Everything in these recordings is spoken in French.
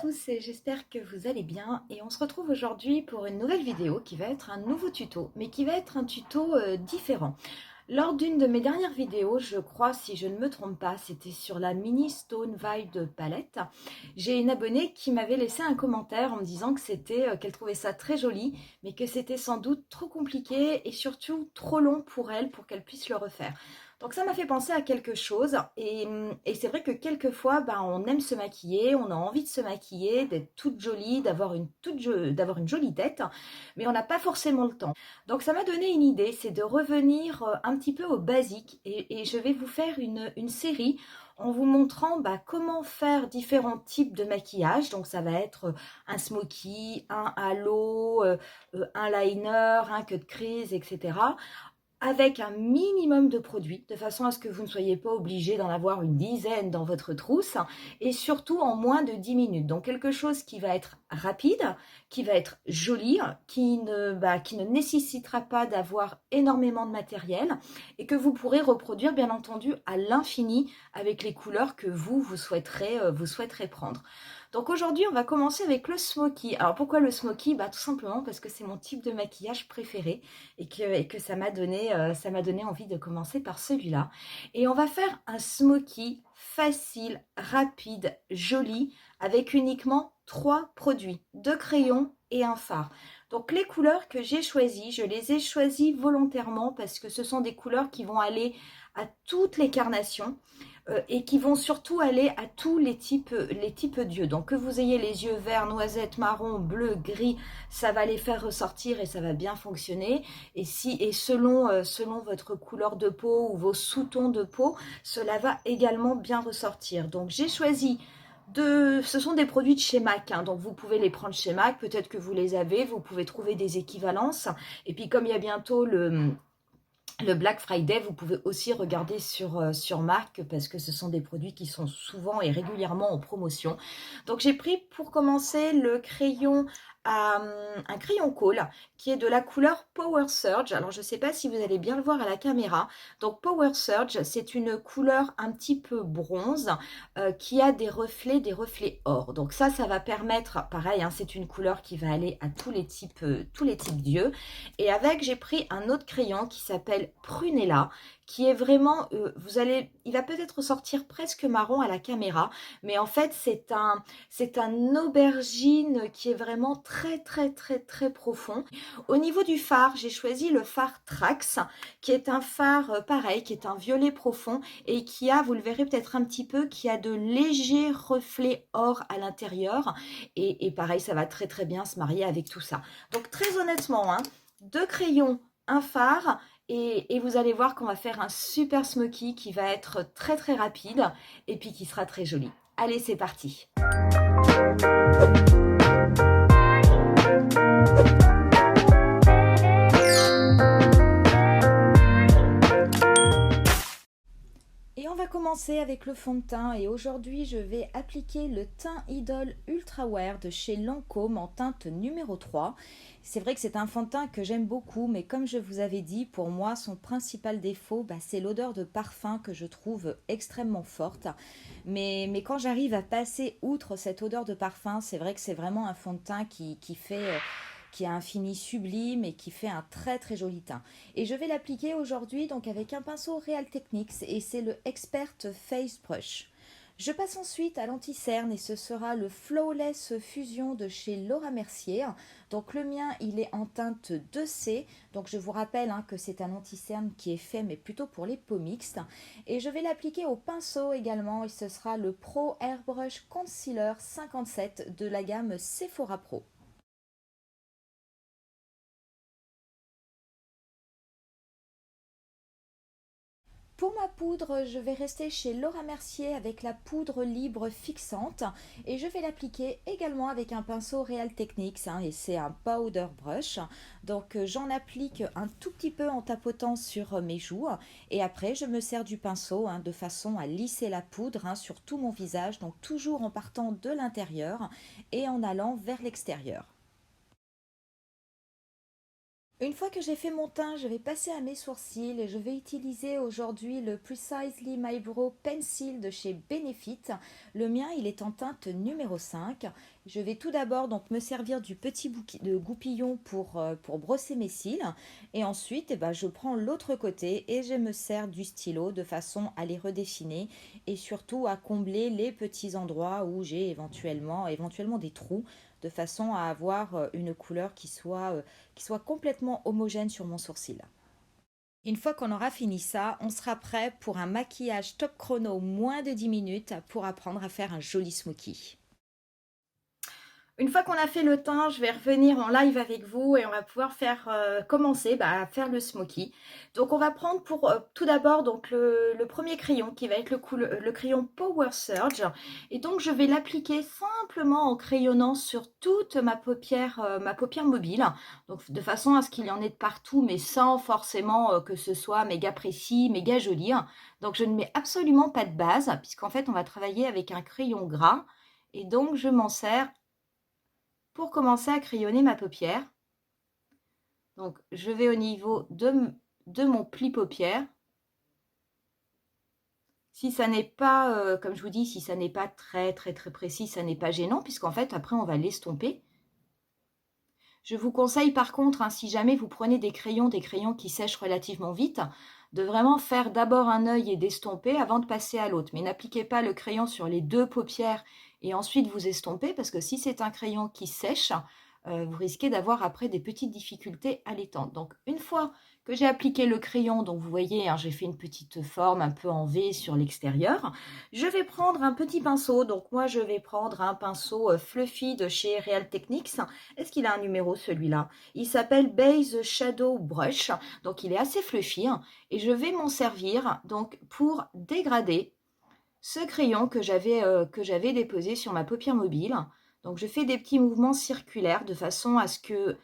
tous et j'espère que vous allez bien et on se retrouve aujourd'hui pour une nouvelle vidéo qui va être un nouveau tuto mais qui va être un tuto différent. Lors d'une de mes dernières vidéos, je crois si je ne me trompe pas, c'était sur la mini Stone Vibe palette, j'ai une abonnée qui m'avait laissé un commentaire en me disant que qu'elle trouvait ça très joli mais que c'était sans doute trop compliqué et surtout trop long pour elle pour qu'elle puisse le refaire. Donc ça m'a fait penser à quelque chose et c'est vrai que quelquefois on aime se maquiller, on a envie de se maquiller, d'être toute jolie, d'avoir une jolie tête, mais on n'a pas forcément le temps. Donc ça m'a donné une idée, c'est de revenir un petit peu au basique et je vais vous faire une série en vous montrant comment faire différents types de maquillage. Donc ça va être un smoky, un halo, un liner, un cut crease, etc. avec un minimum de produits, de façon à ce que vous ne soyez pas obligé d'en avoir une dizaine dans votre trousse, et surtout en moins de 10 minutes. Donc quelque chose qui va être rapide, qui va être joli, qui ne nécessitera pas d'avoir énormément de matériel, et que vous pourrez reproduire bien entendu à l'infini avec les couleurs que vous souhaiterez prendre. Donc aujourd'hui, on va commencer avec le smoky. Alors pourquoi le smoky? Tout simplement parce que c'est mon type de maquillage préféré et que ça m'a donné envie de commencer par celui-là. Et on va faire un smoky facile, rapide, joli, avec uniquement 3 produits, 2 crayons et un fard. Donc les couleurs que j'ai choisies, je les ai choisies volontairement parce que ce sont des couleurs qui vont aller à toutes les carnations. Et qui vont surtout aller à tous les types d'yeux. Donc que vous ayez les yeux verts, noisettes, marron, bleu, gris, ça va les faire ressortir et ça va bien fonctionner. Et selon votre couleur de peau ou vos sous-tons de peau, cela va également bien ressortir. Donc j'ai choisi ce sont des produits de chez MAC, hein, donc vous pouvez les prendre chez MAC, peut-être que vous les avez, vous pouvez trouver des équivalences. Et puis comme il y a bientôt le Black Friday, vous pouvez aussi regarder sur marque parce que ce sont des produits qui sont souvent et régulièrement en promotion. Donc j'ai pris pour commencer un crayon colle qui est de la couleur Power Surge. Alors je ne sais pas si vous allez bien le voir à la caméra. Donc Power Surge, c'est une couleur un petit peu bronze qui a des reflets or. Donc ça va permettre, pareil, hein, c'est une couleur qui va aller à tous les types d'yeux. Et avec, j'ai pris un autre crayon qui s'appelle Prunella, qui est vraiment, il va peut-être ressortir presque marron à la caméra, mais en fait c'est un aubergine qui est vraiment très profond. Au niveau du fard, j'ai choisi le fard Trax, qui est un fard pareil, qui est un violet profond et qui a, vous le verrez peut-être un petit peu, qui a de légers reflets or à l'intérieur. Et pareil, ça va très bien se marier avec tout ça. Donc très honnêtement, hein, 2 crayons, un fard et vous allez voir qu'on va faire un super smoky qui va être très rapide et puis qui sera très joli. Allez, c'est parti! Et on va commencer avec le fond de teint et aujourd'hui je vais appliquer le teint Idol Ultra Wear de chez Lancôme en teinte numéro 3. C'est vrai que c'est un fond de teint que j'aime beaucoup, mais comme je vous avais dit, pour moi son principal défaut c'est l'odeur de parfum que je trouve extrêmement forte. Mais quand j'arrive à passer outre cette odeur de parfum, c'est vrai que c'est vraiment un fond de teint qui a un fini sublime et qui fait un très joli teint. Et je vais l'appliquer aujourd'hui donc avec un pinceau Real Techniques et c'est le Expert Face Brush. Je passe ensuite à l'anti-cerne et ce sera le Flawless Fusion de chez Laura Mercier. Donc le mien il est en teinte 2C, donc je vous rappelle que c'est un anti-cerne qui est fait mais plutôt pour les peaux mixtes. Et je vais l'appliquer au pinceau également et ce sera le Pro Airbrush Concealer 57 de la gamme Sephora Pro. Pour ma poudre, je vais rester chez Laura Mercier avec la poudre libre fixante et je vais l'appliquer également avec un pinceau Real Techniques et c'est un powder brush. Donc j'en applique un tout petit peu en tapotant sur mes joues et après je me sers du pinceau de façon à lisser la poudre sur tout mon visage, donc toujours en partant de l'intérieur et en allant vers l'extérieur. Une fois que j'ai fait mon teint, je vais passer à mes sourcils et je vais utiliser aujourd'hui le Precisely My Brow Pencil de chez Benefit. Le mien, il est en teinte numéro 5. Je vais tout d'abord donc me servir du petit de goupillon pour brosser mes cils. Et ensuite, eh ben, je prends l'autre côté et je me sers du stylo de façon à les redessiner et surtout à combler les petits endroits où j'ai éventuellement des trous de façon à avoir une couleur qui soit complètement homogène sur mon sourcil. Une fois qu'on aura fini ça, on sera prêt pour un maquillage top chrono moins de 10 minutes pour apprendre à faire un joli smokey. Une fois qu'on a fait le teint, je vais revenir en live avec vous et on va pouvoir commencer à faire le smoky. Donc on va prendre pour tout d'abord donc le premier crayon qui va être le crayon Power Surge. Et donc je vais l'appliquer simplement en crayonnant sur toute ma paupière mobile. Donc de façon à ce qu'il y en ait de partout, mais sans forcément que ce soit méga précis, méga joli. Donc je ne mets absolument pas de base, puisqu'en fait on va travailler avec un crayon gras. Et donc je m'en sers pour commencer à crayonner ma paupière. Donc je vais au niveau de mon pli paupière. Si ça n'est pas, comme je vous dis, si ça n'est pas très précis, ça n'est pas gênant, puisqu'en fait après on va l'estomper. Je vous conseille par contre, si jamais vous prenez des crayons qui sèchent relativement vite, de vraiment faire d'abord un œil et d'estomper avant de passer à l'autre. Mais n'appliquez pas le crayon sur les deux paupières et ensuite vous estompez, parce que si c'est un crayon qui sèche, vous risquez d'avoir après des petites difficultés à l'étendre. Donc une fois que j'ai appliqué le crayon, donc vous voyez, j'ai fait une petite forme un peu en V sur l'extérieur, je vais prendre un petit pinceau. Donc moi je vais prendre un pinceau fluffy de chez Real Techniques. Est-ce qu'il a un numéro celui-là? Il s'appelle Base Shadow Brush, donc il est assez fluffy, et je vais m'en servir donc pour dégrader ce crayon que j'avais déposé sur ma paupière mobile. Donc je fais des petits mouvements circulaires de façon à ce que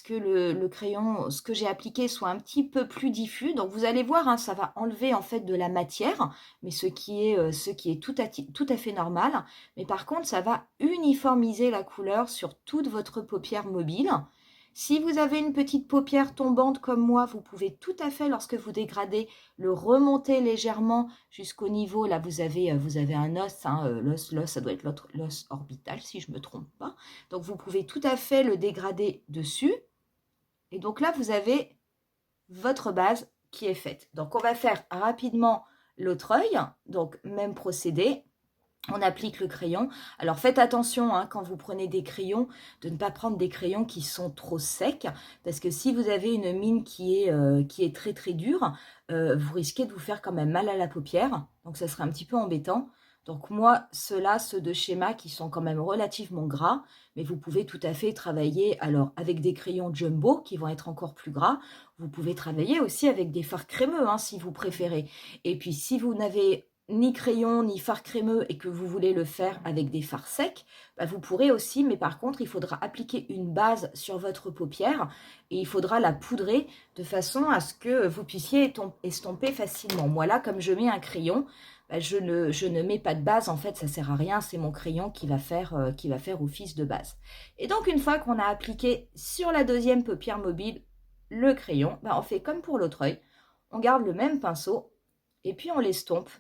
le crayon, ce que j'ai appliqué, soit un petit peu plus diffus. Donc vous allez voir, ça va enlever en fait de la matière, mais ce qui est tout à fait normal. Mais par contre, ça va uniformiser la couleur sur toute votre paupière mobile. Si vous avez une petite paupière tombante comme moi, vous pouvez tout à fait, lorsque vous dégradez, le remonter légèrement jusqu'au niveau, là vous avez un os, l'os, ça doit être l'os orbital si je ne me trompe pas. Donc vous pouvez tout à fait le dégrader dessus. Et donc là, vous avez votre base qui est faite. Donc on va faire rapidement l'autre œil. Donc même procédé. On applique le crayon. Alors faites attention quand vous prenez des crayons, de ne pas prendre des crayons qui sont trop secs, parce que si vous avez une mine qui est très dure, vous risquez de vous faire quand même mal à la paupière. Donc ça serait un petit peu embêtant. Donc moi, ceux de chez MAC, qui sont quand même relativement gras, mais vous pouvez tout à fait travailler alors avec des crayons jumbo qui vont être encore plus gras. Vous pouvez travailler aussi avec des fards crémeux si vous préférez. Et puis si vous n'avez ni crayon, ni fard crémeux et que vous voulez le faire avec des fards secs, vous pourrez aussi, mais par contre, il faudra appliquer une base sur votre paupière et il faudra la poudrer de façon à ce que vous puissiez estomper facilement. Moi là, comme je mets un crayon, je ne mets pas de base, en fait, ça sert à rien, c'est mon crayon qui va faire office de base. Et donc, une fois qu'on a appliqué sur la deuxième paupière mobile le crayon, on fait comme pour l'autre œil, on garde le même pinceau et puis on l'estompe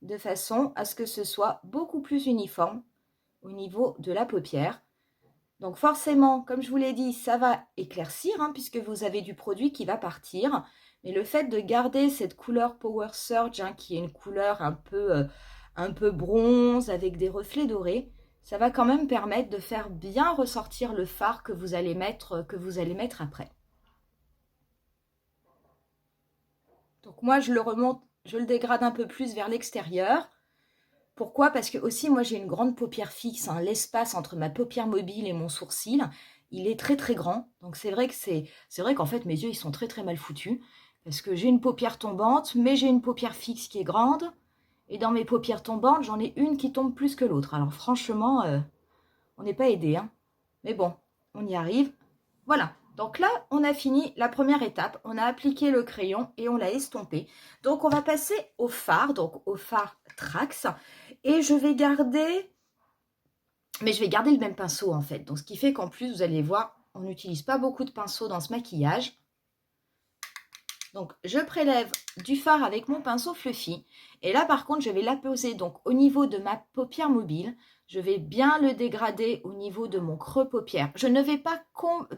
de façon à ce que ce soit beaucoup plus uniforme au niveau de la paupière. Donc forcément, comme je vous l'ai dit, ça va éclaircir puisque vous avez du produit qui va partir. Mais le fait de garder cette couleur Power Surge, qui est une couleur un peu bronze avec des reflets dorés, ça va quand même permettre de faire bien ressortir le fard que vous allez mettre après. Donc moi, je le dégrade un peu plus vers l'extérieur. Pourquoi? Parce que aussi, moi, j'ai une grande paupière fixe. L'espace entre ma paupière mobile et mon sourcil, il est très grand. Donc c'est vrai qu'en fait, mes yeux, ils sont très mal foutus. Parce que j'ai une paupière tombante, mais j'ai une paupière fixe qui est grande. Et dans mes paupières tombantes, j'en ai une qui tombe plus que l'autre. Alors franchement, on n'est pas aidé. Mais bon, on y arrive. Voilà. Donc là, on a fini la première étape. On a appliqué le crayon et on l'a estompé. Donc on va passer au fard, donc au fard Trax. Et je vais garder le même pinceau en fait. Donc ce qui fait qu'en plus, vous allez voir, on n'utilise pas beaucoup de pinceaux dans ce maquillage. Donc, je prélève du fard avec mon pinceau Fluffy. Et là, par contre, je vais l'apposer donc au niveau de ma paupière mobile. Je vais bien le dégrader au niveau de mon creux paupière. Je ne vais pas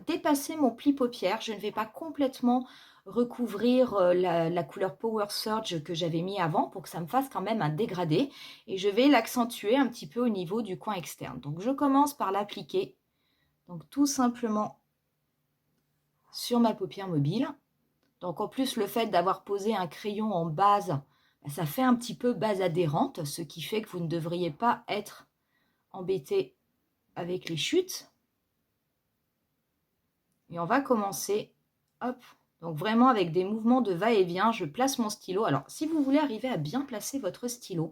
dépasser mon pli paupière. Je ne vais pas complètement recouvrir la couleur Power Surge que j'avais mis avant pour que ça me fasse quand même un dégradé. Et je vais l'accentuer un petit peu au niveau du coin externe. Donc, je commence par l'appliquer. Donc, tout simplement sur ma paupière mobile. Donc en plus, le fait d'avoir posé un crayon en base, ça fait un petit peu base adhérente, ce qui fait que vous ne devriez pas être embêté avec les chutes. Et on va commencer, hop, donc vraiment avec des mouvements de va-et-vient, je place mon stylo. Alors si vous voulez arriver à bien placer votre stylo,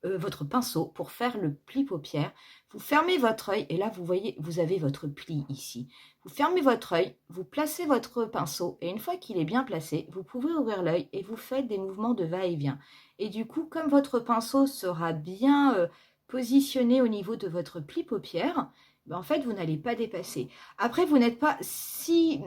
votre pinceau pour faire le pli paupière, vous fermez votre œil et là vous voyez, vous avez votre pli ici. Vous fermez votre œil, vous placez votre pinceau et une fois qu'il est bien placé, vous pouvez ouvrir l'œil et vous faites des mouvements de va-et-vient. Et du coup, comme votre pinceau sera bien positionné au niveau de votre pli paupière, ben en fait, vous n'allez pas dépasser. Après, vous n'êtes pas... Si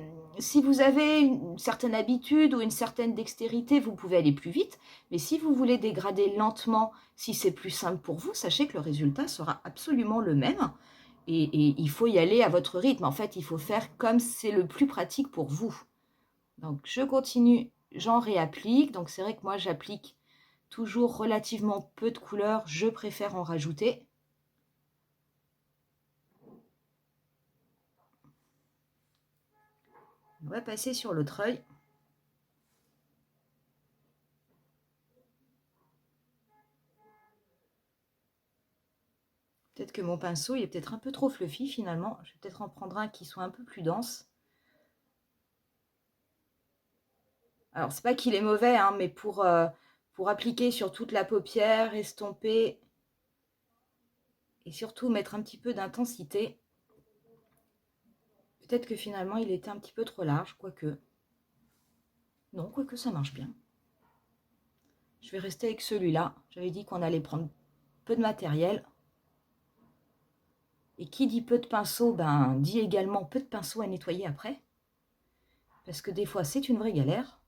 vous avez une certaine habitude ou une certaine dextérité, vous pouvez aller plus vite. Mais si vous voulez dégrader lentement, si c'est plus simple pour vous, sachez que le résultat sera absolument le même. Et il faut y aller à votre rythme. En fait, il faut faire comme c'est le plus pratique pour vous. Donc, je continue, j'en réapplique. Donc, c'est vrai que moi, j'applique toujours relativement peu de couleurs. Je préfère en rajouter. On va passer sur l'autre œil. Peut-être que mon pinceau il est peut-être un peu trop fluffy finalement. Je vais peut-être en prendre un qui soit un peu plus dense. Alors, c'est pas qu'il est mauvais, hein, mais pour appliquer sur toute la paupière, estomper et surtout mettre un petit peu d'intensité. Peut-être que finalement, il était un petit peu trop large, quoique. Non, quoique ça marche bien. Je vais rester avec celui-là. J'avais dit qu'on allait prendre peu de matériel. Et qui dit peu de pinceau, ben, dit également peu de pinceau à nettoyer après. Parce que des fois, c'est une vraie galère.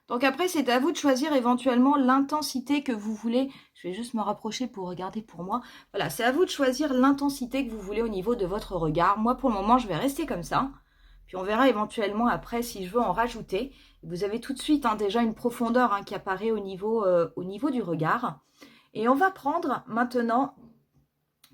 Donc après, c'est à vous de choisir éventuellement l'intensité que vous voulez. Je vais juste me rapprocher pour regarder pour moi. Voilà, c'est à vous de choisir l'intensité que vous voulez au niveau de votre regard. Moi, pour le moment, je vais rester comme ça. Puis on verra éventuellement après si je veux en rajouter. Vous avez tout de suite déjà une profondeur qui apparaît au niveau du regard. Et on va prendre maintenant...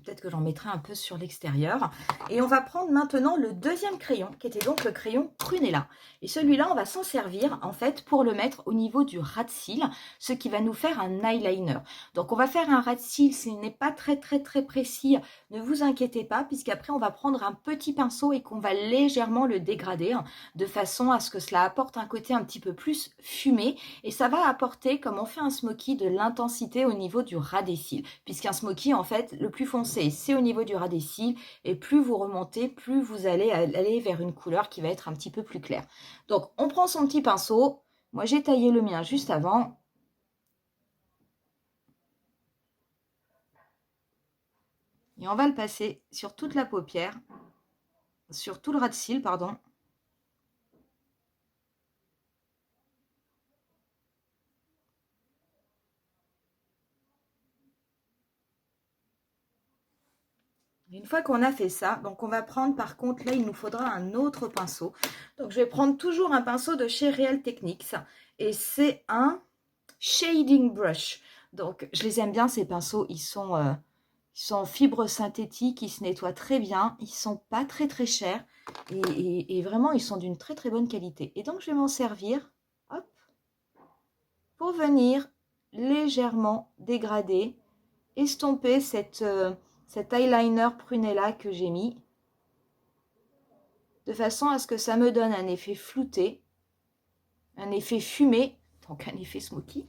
Peut-être que j'en mettrai un peu sur l'extérieur. Et on va prendre maintenant le deuxième crayon, qui était donc le crayon Prunella. Et celui-là, on va s'en servir, en fait, pour le mettre au niveau du ras de cils, ce qui va nous faire un eyeliner. Donc, on va faire un ras de cils, s'il n'est pas très précis, ne vous inquiétez pas, puisqu'après, on va prendre un petit pinceau et qu'on va légèrement le dégrader, de façon à ce que cela apporte un côté un petit peu plus fumé. Et ça va apporter, comme on fait un smoky, de l'intensité au niveau du ras des cils. Puisqu'un smoky, en fait, le plus foncé, c'est au niveau du ras des cils, et plus vous remontez, plus vous allez aller vers une couleur qui va être un petit peu plus claire. Donc, on prend son petit pinceau. Moi, j'ai taillé le mien juste avant. Et on va le passer sur toute la paupière, sur tout le ras de cils, pardon. Une fois qu'on a fait ça, donc on va prendre par contre, là il nous faudra un autre pinceau. Donc je vais prendre toujours un pinceau de chez Real Techniques et c'est un shading brush. Donc je les aime bien ces pinceaux, ils sont en fibre synthétique, ils se nettoient très bien, ils sont pas très chers et vraiment ils sont d'une très bonne qualité. Et donc je vais m'en servir, hop, pour venir légèrement dégrader, estomper cet eyeliner Prunella que j'ai mis, de façon à ce que ça me donne un effet flouté, un effet fumé, donc un effet smoky.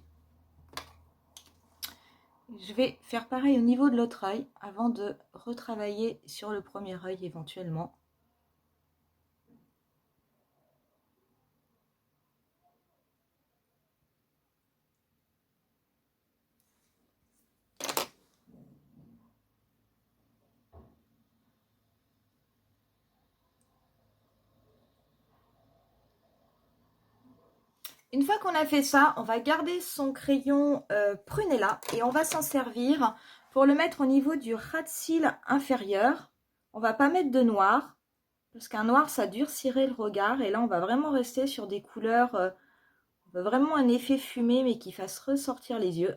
Je vais faire pareil au niveau de l'autre œil avant de retravailler sur le premier œil éventuellement. Une fois qu'on a fait ça, on va garder son crayon Prunella et on va s'en servir pour le mettre au niveau du ras de cils inférieur. On va pas mettre de noir, parce qu'un noir, ça durcirait le regard. Et là, on va vraiment rester sur des couleurs, on veut vraiment un effet fumé, mais qui fasse ressortir les yeux.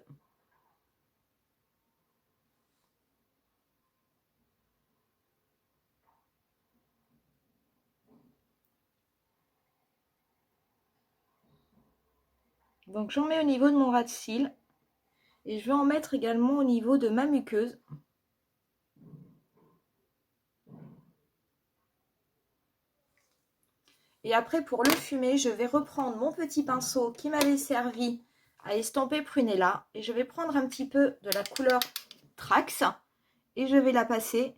Donc, j'en mets au niveau de mon ras de cils. Et je vais en mettre également au niveau de ma muqueuse. Et après, pour le fumer, je vais reprendre mon petit pinceau qui m'avait servi à estomper Prunella. Et je vais prendre un petit peu de la couleur Trax. Et je vais la passer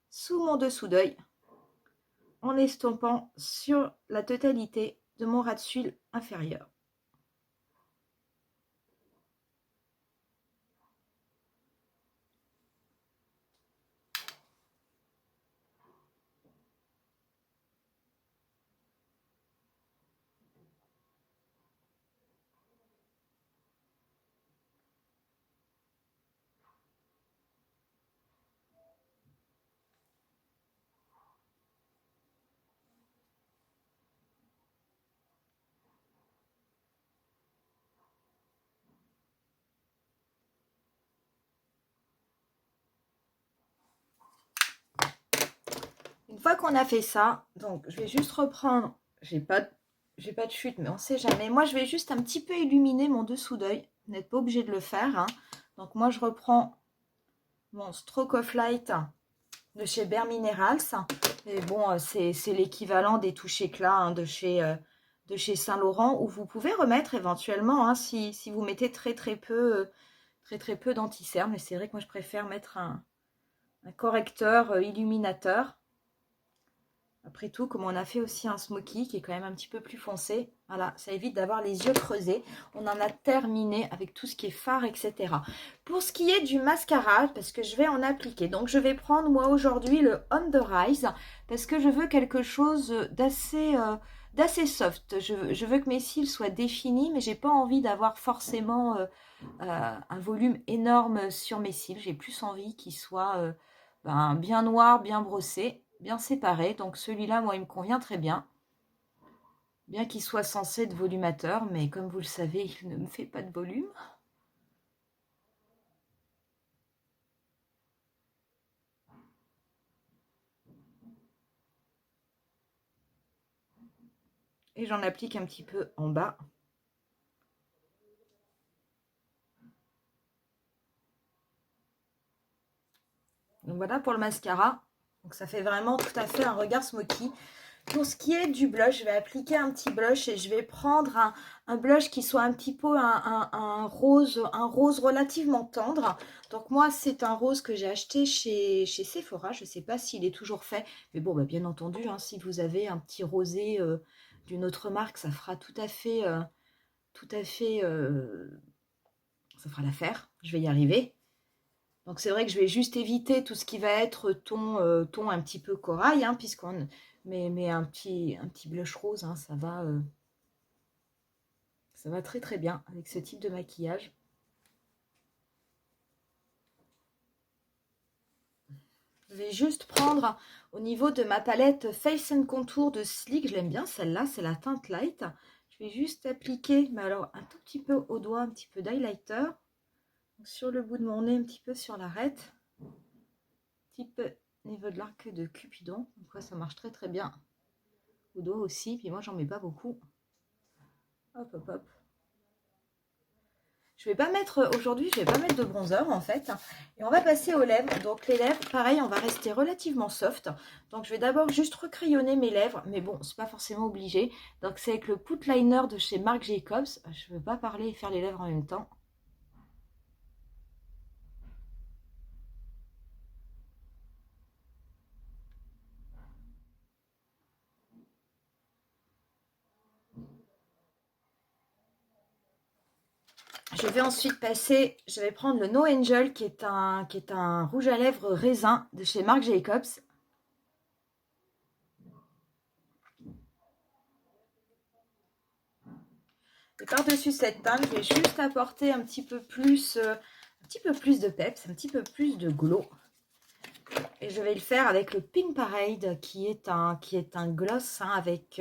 sous mon dessous d'œil en estompant sur la totalité de mon ras de cils inférieur. Une fois qu'on a fait ça, donc je vais juste reprendre, j'ai pas de chute, mais on sait jamais. Moi, je vais juste un petit peu illuminer mon dessous d'œil. Vous n'êtes pas obligé de le faire, hein. Donc moi, je reprends mon Stroke of Light de chez Bare Minerals. Et bon, c'est l'équivalent des touches éclat, hein, de chez Saint-Laurent, où vous pouvez remettre éventuellement, hein, si vous mettez très peu d'anti-cerne. Mais c'est vrai que moi, je préfère mettre un correcteur illuminateur. Après tout, comme on a fait aussi un smoky qui est quand même un petit peu plus foncé, voilà, ça évite d'avoir les yeux creusés. On en a terminé avec tout ce qui est fard, etc. Pour ce qui est du mascara, parce que je vais en appliquer, donc je vais prendre moi aujourd'hui le On The Rise, parce que je veux quelque chose d'assez soft. Je veux que mes cils soient définis, mais j'ai pas envie d'avoir forcément un volume énorme sur mes cils. J'ai plus envie qu'ils soient bien noirs, bien brossés, bien séparés. Donc celui-là, moi, il me convient très bien. Bien qu'il soit censé être volumateur, mais comme vous le savez, il ne me fait pas de volume. Et j'en applique un petit peu en bas. Donc voilà pour le mascara. Donc ça fait vraiment tout à fait un regard smoky. Pour ce qui est du blush, je vais appliquer un petit blush et je vais prendre un blush qui soit un petit peu un rose relativement tendre. Donc moi, c'est un rose que j'ai acheté chez Sephora. Je ne sais pas s'il est toujours fait. Mais bon, bien entendu, hein, si vous avez un petit rosé d'une autre marque, ça fera tout à fait, ça fera l'affaire. Je vais y arriver. Donc c'est vrai que je vais juste éviter tout ce qui va être ton un petit peu corail, hein, puisqu'on mais un petit blush rose, hein, ça va très très bien avec ce type de maquillage. Je vais juste prendre au niveau de ma palette Face and Contour de Sleek, je l'aime bien celle-là, c'est la teinte light. Je vais juste appliquer, mais alors un tout petit peu au doigt, un petit peu d'highlighter. Sur le bout de mon nez, un petit peu sur l'arête. Un petit peu au niveau de l'arc de Cupidon. Donc ça marche très très bien. Au doigt aussi, puis moi j'en mets pas beaucoup. Hop hop hop. Je vais pas mettre aujourd'hui, je vais pas mettre de bronzer en fait. Et on va passer aux lèvres. Donc les lèvres, pareil, on va rester relativement soft. Donc je vais d'abord juste recrayonner mes lèvres, mais bon, c'est pas forcément obligé. Donc c'est avec le Put Liner de chez Marc Jacobs. Je veux pas parler et faire les lèvres en même temps. Je vais ensuite passer, je vais prendre le No Angel qui est un rouge à lèvres raisin de chez Marc Jacobs. Et par-dessus cette teinte, je vais juste apporter un petit peu plus de peps, un petit peu plus de glow. Et je vais le faire avec le Pink Parade qui est un gloss hein, avec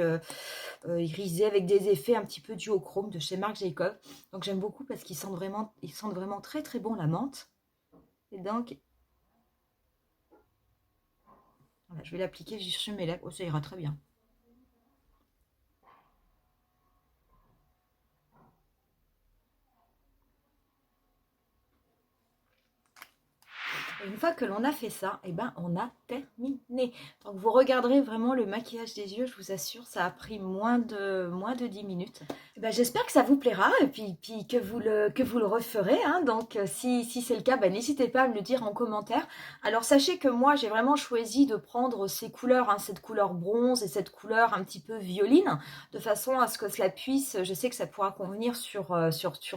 irisé avec des effets un petit peu duochrome de chez Marc Jacobs. Donc j'aime beaucoup parce qu'ils sentent vraiment très très bon la menthe. Et donc voilà, je vais l'appliquer juste sur mes lèvres. Oh, ça ira très bien. Et une fois que l'on a fait ça, eh ben, on a terminé. Donc vous regarderez vraiment le maquillage des yeux, je vous assure, ça a pris moins de 10 minutes. Eh ben, j'espère que ça vous plaira et puis que vous le referez. Hein. Donc si c'est le cas, ben, n'hésitez pas à me le dire en commentaire. Alors sachez que moi, j'ai vraiment choisi de prendre ces couleurs, hein, cette couleur bronze et cette couleur un petit peu violine, de façon à ce que cela puisse, je sais que ça pourra convenir sur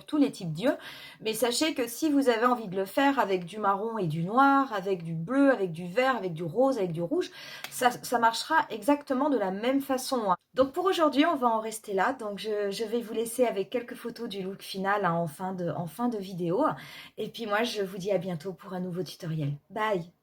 tous les types d'yeux, mais sachez que si vous avez envie de le faire avec du marron et du noir, avec du bleu, avec du vert, avec du rose, avec du rouge, ça marchera exactement de la même façon. Hein. Donc pour aujourd'hui, on va en rester là. Donc je vais vous laisser avec quelques photos du look final hein, en fin de vidéo. Et puis moi, je vous dis à bientôt pour un nouveau tutoriel. Bye!